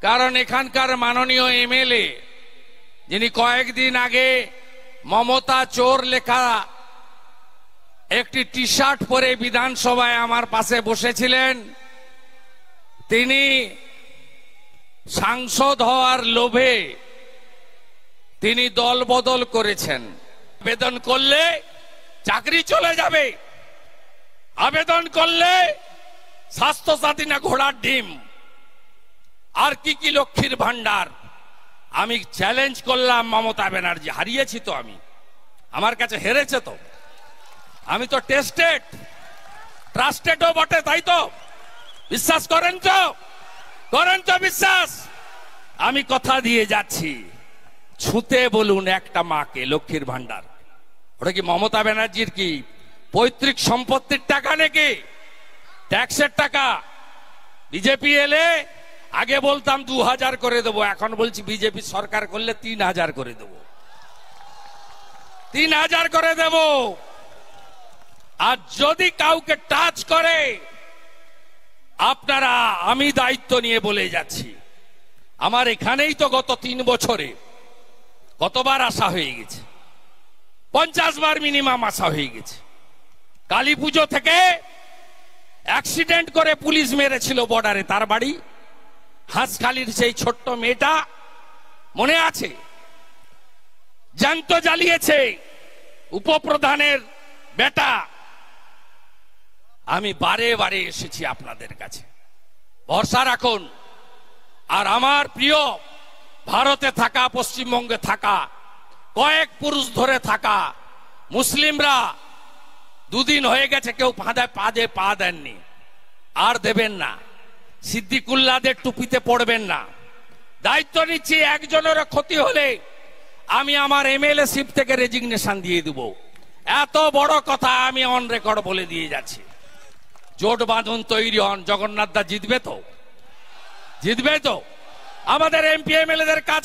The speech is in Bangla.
কারণ এখানকার মাননীয় এমএলএ যিনি কয়েকদিন আগে মমতা চোর লেখা একটি টি শার্ট পরে বিধানসভায় আমার পাশে বসেছিলেন, তিনি সাংসদ হওয়ার লোভে তিনি দল বদল করেছেন। আবেদন করলে চাকরি চলে যাবে, আবেদন করলে স্বাস্থ্যসাথী না ঘোড়ার ডিম, আর কি লক্ষ্মীর ভান্ডার। আমি চ্যালেঞ্জ করলাম মমতা ব্যানার্জি, হারিয়েছি তো আমি, আমার কাছে হেরেছে তো, আমি তো টেস্টেড ট্রাস্টেডও বটে, তাই তো বিশ্বাস করেন তো, করেন তো বিশ্বাস। আমি কথা দিয়ে যাচ্ছি, ছুঁতে বলুন একটা মাকে লক্ষ্মীর ভান্ডার। ওটা কি মমতা ব্যানার্জির কি পৈতৃক সম্পত্তির টাকা নাকি ট্যাক্সের টাকা? বিজেপি এলে আগে বলতাম 2000 করে দেবো, এখন বলছি বিজেপি সরকার করলে 3000 করে দেবো, 3000 করে দেব। আর যদি কাউকে টাচ করে আপনারা, আমি দায়িত্ব নিয়ে বলে যাচ্ছি, আমার এখানেই তো গত 3 বছরে কতবার আসা হয়ে গেছে, 50 বার মিনিমাম আসা হয়ে গেছে। কালী পুজো থেকে অ্যাক্সিডেন্ট করে পুলিশ মেরেছিল বর্ডারে, তার বাড়ি হাঁসখালির সেই ছোট্ট মেয়েটা মনে আছে, জ্যান্ত জ্বালিয়েছে উপপ্রধানের বেটা। আমি বারে বারে এসেছি আপনাদের কাছে, ভরসা রাখুন। আর আমার প্রিয় ভারতে থাকা, পশ্চিমবঙ্গে থাকা, কয়েক পুরুষ ধরে থাকা মুসলিমরা 2 দিন হয়ে গেছে কেউ পাদে পা দেননি, আর দেবেন না। সিদ্দিকুল্লাহদের টুপিতে পড়বেন না। দায়িত্ব নিচ্ছি, একজনের ক্ষতি হলে আমি আমার এমএলএ শিপ থেকে রেজিগনেশন দিয়ে দেব। এত বড় কথা আমি অন রেকর্ড বলে দিয়ে যাচ্ছি। জোট বাঁধুন, তৈরি হন। জগন্নাথ দা জিতবে তো, জিতবে তো। আমাদের এমপি এমএলএদের কাজ